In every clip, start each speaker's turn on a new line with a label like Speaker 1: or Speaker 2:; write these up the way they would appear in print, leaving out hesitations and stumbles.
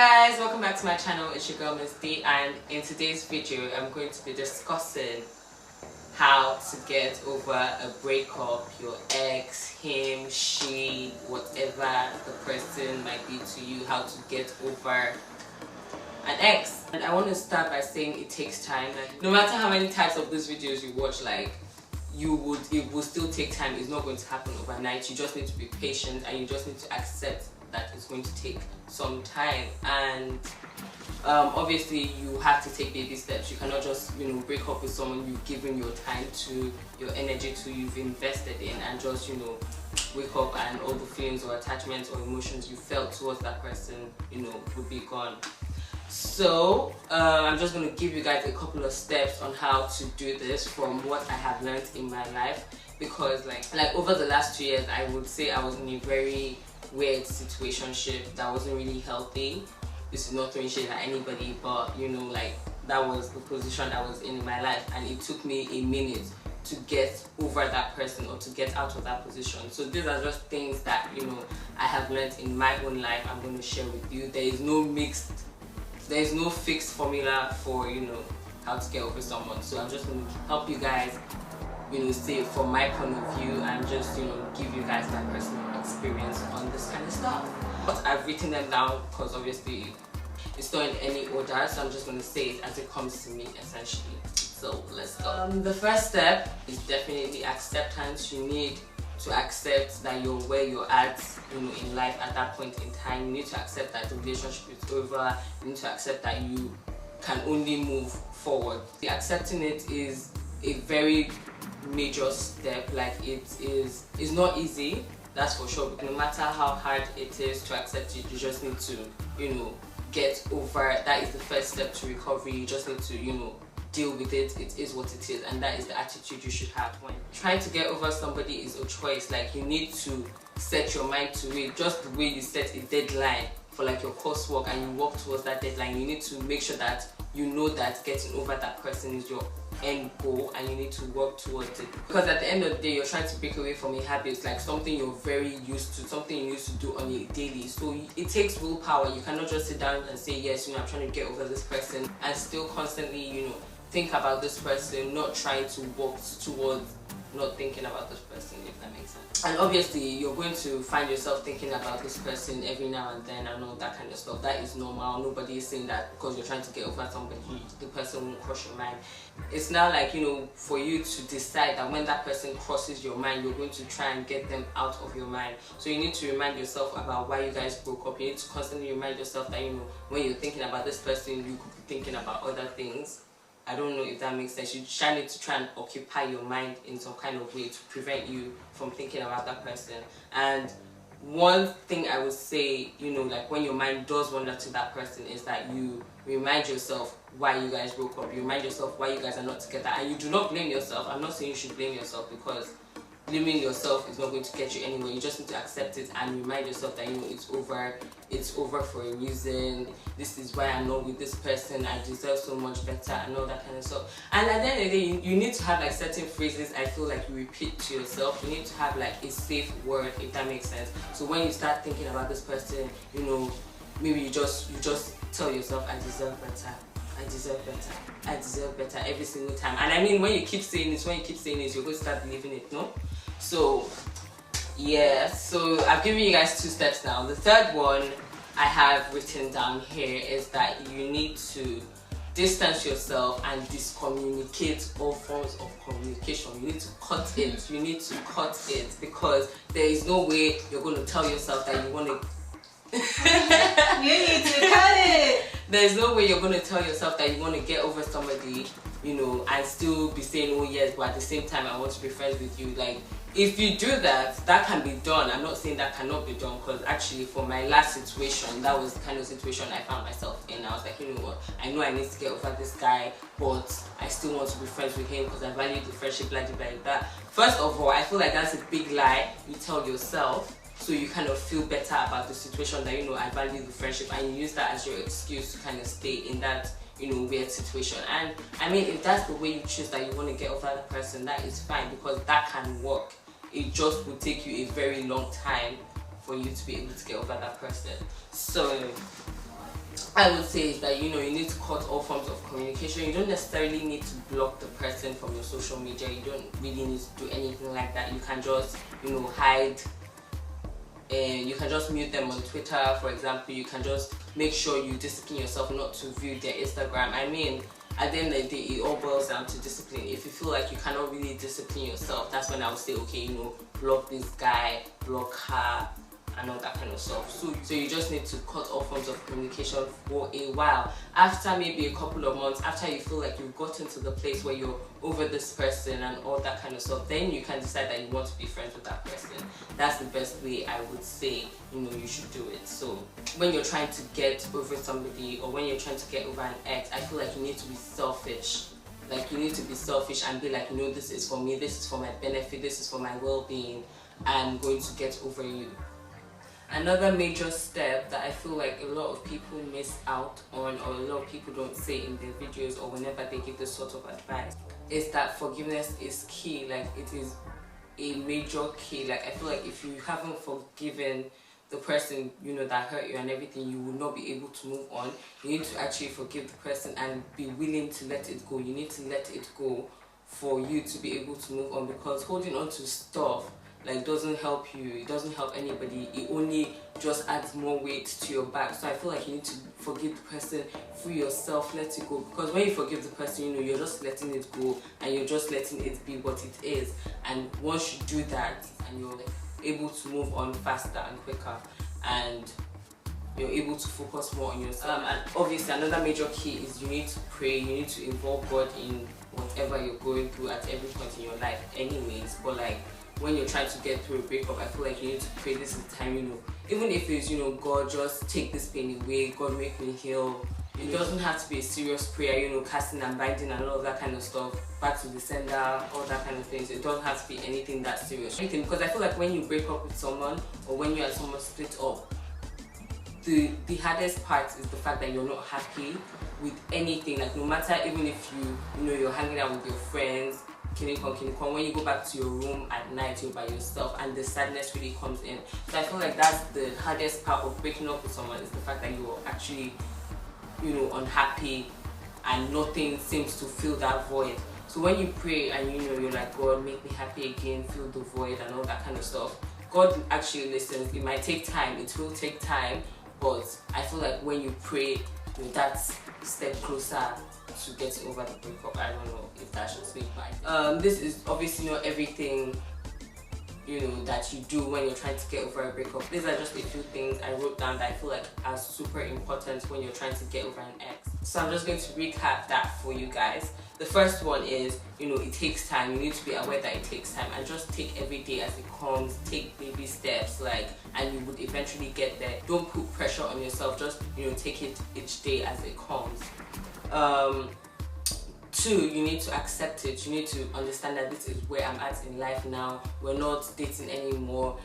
Speaker 1: guys, welcome back to my channel. It's your girl Miss D, and in today's video I'm going to be discussing how to get over a breakup, your ex, him, she, whatever the person might be to you, how to get over an ex. And I want to start by saying it takes time. Like, no matter how many types of these videos you watch, like it will still take time. It's not going to happen overnight. You just need to be patient and you just need to accept that it's going to take some time. And obviously you have to take baby steps. You cannot just break up with someone you've given your time to, your energy to, you've invested in, and just wake up and all the feelings or attachments or emotions you felt towards that person would be gone. So I'm just going to give you guys a couple of steps on how to do this from what I have learned in my life, because like over the last 2 years I would say I was in a very weird situationship that wasn't really healthy. This is not throwing shade at anybody, but like that was the position I was in my life, and it took me a minute to get over that person or to get out of that position. So these are just things that I have learned in my own life. I'm going to share with you. There is no fixed formula for how to get over someone. So I'm just going to help you guys say from my point of view and just give you guys my personal experience on this kind of stuff. But I've written them down because obviously it's not in any order, so I'm just going to say it as it comes to me essentially. So let's go. The first step is definitely acceptance. You need to accept that you're where you're at in life at that point in time. You need to accept that the relationship is over. You need to accept that you can only move forward. Accepting it is a very major step. Like it's not easy, that's for sure, but no matter how hard it is to accept it, you just need to get over it. That is the first step to recovery. You just need to deal with it. It is what it is, and that is the attitude you should have. When trying to get over somebody is a choice. Like you need to set your mind to it, just the way you set a deadline for like your coursework and you work towards that deadline. You need to make sure that that getting over that person is your end goal, and you need to work towards it, because at the end of the day you're trying to break away from a habit, like something you're very used to, something you used to do on a daily. So it takes willpower. You cannot just sit down and say yes, I'm trying to get over this person, and still constantly think about this person, not trying to work towards not thinking about this person, if that makes sense. And obviously you're going to find yourself thinking about this person every now and then and all that kind of stuff. That is normal. Nobody is saying that because you're trying to get over somebody the person won't cross your mind. It's now like for you to decide that when that person crosses your mind, you're going to try and get them out of your mind. So you need to remind yourself about why you guys broke up. You need to constantly remind yourself that when you're thinking about this person, you could be thinking about other things. I don't know if that makes sense. You just need to try and occupy your mind in some kind of way to prevent you from thinking about that person. And one thing I would say, like when your mind does wander to that person, is that you remind yourself why you guys broke up. You remind yourself why you guys are not together, and you do not blame yourself. I'm not saying you should blame yourself, because blaming yourself is not going to get you anywhere. You just need to accept it and remind yourself that it's over for a reason. This is why I'm not with this person. I deserve so much better and all that kind of stuff. And at the end of the day, you need to have like certain phrases I feel like you repeat to yourself. You need to have like a safe word, if that makes sense. So when you start thinking about this person, maybe you just tell yourself, I deserve better. I deserve better. I deserve better every single time. And I mean, when you keep saying this, you're going to start believing it, no? So yeah, so I've given you guys 2 steps now. The third one I have written down here is that you need to distance yourself and discommunicate all forms of communication. You need to cut it. You need to cut it, because there is no way you're going to tell yourself that you want to you need to cut it. There's no way you're going to tell yourself that you want to get over somebody, and still be saying, oh yes, but at the same time I want to be friends with you. Like, if you do that, that can be done. I'm not saying that cannot be done, because actually for my last situation, that was the kind of situation I found myself in. I was like, you know what, I know I need to get over this guy, but I still want to be friends with him because I value the friendship, blah blah blah. First of all, I feel like that's a big lie you tell yourself, so you kind of feel better about the situation, that I value the friendship, and you use that as your excuse to kind of stay in that weird situation. And I mean, if that's the way you choose, that you want to get over the person, that is fine, because that can work. It just will take you a very long time for you to be able to get over that person. So I would say is that, you need to cut all forms of communication. You don't necessarily need to block the person from your social media. You don't really need to do anything like that. You can just, hide. You can just mute them on Twitter, for example. You can just make sure you discipline yourself not to view their Instagram. I mean, at the end of the day, it all boils down to discipline. If you feel like you cannot really discipline yourself, that's when I would say, okay, block this guy, block her, and all that kind of stuff. So you just need to cut all forms of communication for a while. After maybe a couple of months, after you feel like you've gotten to the place where you're over this person and all that kind of stuff, then you can decide that you want to be friends with that person. That's the best way I would say, you should do it. So when you're trying to get over somebody, or when you're trying to get over an ex, I feel like you need to be selfish. Like, you need to be selfish and be like, this is for me, this is for my benefit, this is for my well-being. I'm going to get over you. Another major step that I feel like a lot of people miss out on, or a lot of people don't say in their videos or whenever they give this sort of advice, is that forgiveness is key. Like, it is a major key. Like, I feel like if you haven't forgiven the person, that hurt you and everything, you will not be able to move on. You need to actually forgive the person and be willing to let it go. You need to let it go for you to be able to move on, because holding on to stuff doesn't help you, it doesn't help anybody, it only just adds more weight to your back. So I feel like you need to forgive the person, free yourself, let it go, because when you forgive the person, you're just letting it go and you're just letting it be what it is. And once you do that, and you're able to move on faster and quicker, and you're able to focus more on yourself. And obviously another major key is you need to pray, you need to involve God in whatever you're going through at every point in your life anyways. But when you're trying to get through a breakup, I feel like you need to pray. This is the time, even if it's, God, just take this pain away, God, make me heal. It doesn't have to be a serious prayer, casting and binding and all of that kind of stuff, back to the sender, all that kind of things. It doesn't have to be anything that serious. Because I feel like when you break up with someone, or when you and someone split up, the hardest part is the fact that you're not happy with anything. Like, no matter, even if you're hanging out with your friends, when you go back to your room at night, you're by yourself, and the sadness really comes in. So I feel like that's the hardest part of breaking up with someone, is the fact that you're actually unhappy and nothing seems to fill that void. So when you pray and you're like, God, make me happy again, fill the void and all that kind of stuff, God actually listens. It might take time, it will take time, but I feel like when you pray, that's a step closer to getting over the breakup. I don't know if that should speak by. This is obviously not everything that you do when you're trying to get over a breakup. These are just a few things I wrote down that I feel like are super important when you're trying to get over an ex. So I'm just going to recap that for you guys. The first one is, it takes time. You need to be aware that it takes time, and just take every day as it comes. Take baby steps, and you would eventually get there. Don't put pressure on yourself. Just, take it each day as it comes. 2, you need to accept it. You need to understand that this is where I'm at in life now. We're not dating anymore,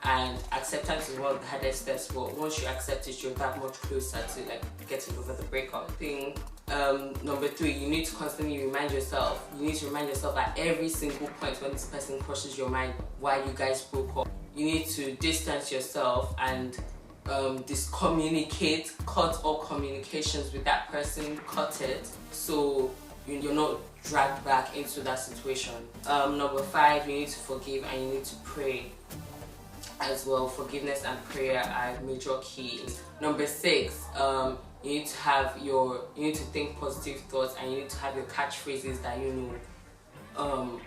Speaker 1: and acceptance is one of the hardest steps, but once you accept it, you're that much closer to getting over the breakup thing. Number 3, you need to constantly remind yourself. You need to remind yourself at every single point when this person crosses your mind why you guys broke up. You need to distance yourself and discommunicate, cut all communications with that person, cut it, so you're not dragged back into that situation. Number 5, you need to forgive and you need to pray as well. Forgiveness and prayer are major keys. Number 6, you need to think positive thoughts, and you need to have your catchphrases that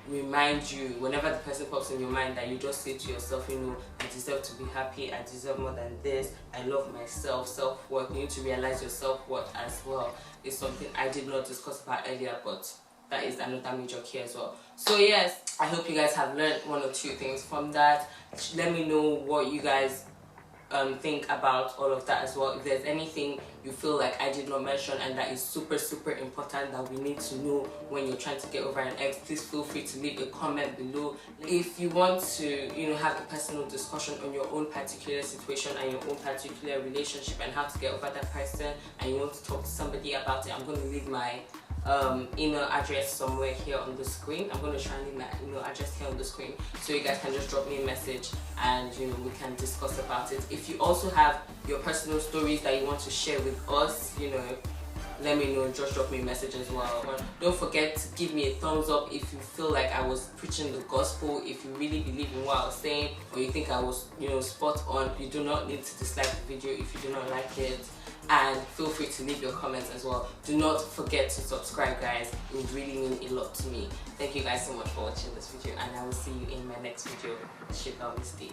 Speaker 1: remind you whenever the person pops in your mind, that you just say to yourself, I deserve to be happy, I deserve more than this, I love myself, self-worth. You need to realize your self-worth as well. It's something I did not discuss about earlier, but that is another major key as well. So yes, I hope you guys have learned 1 or 2 things from that. Let me know what you guys think about all of that as well. If there's anything you feel like I did not mention and that is super important that we need to know when you're trying to get over an ex, please feel free to leave a comment below. If you want to have a personal discussion on your own particular situation and your own particular relationship and how to get over that person, and you want to talk to somebody about it, I'm going to leave my email address somewhere here on the screen. I'm going to try and leave my email address here on the screen, so you guys can just drop me a message and we can discuss about it. If you also have your personal stories that you want to share with us, let me know. Just drop me a message as well. Don't forget to give me a thumbs up if you feel like I was preaching the gospel, if you really believe in what I was saying, or you think I was spot on. You do not need to dislike the video if you do not like it, and feel free to leave your comments as well. Do not forget to subscribe, guys. It would really mean a lot to me. Thank you guys so much for watching this video, and I will see you in my next video. It's your girl, Miss D.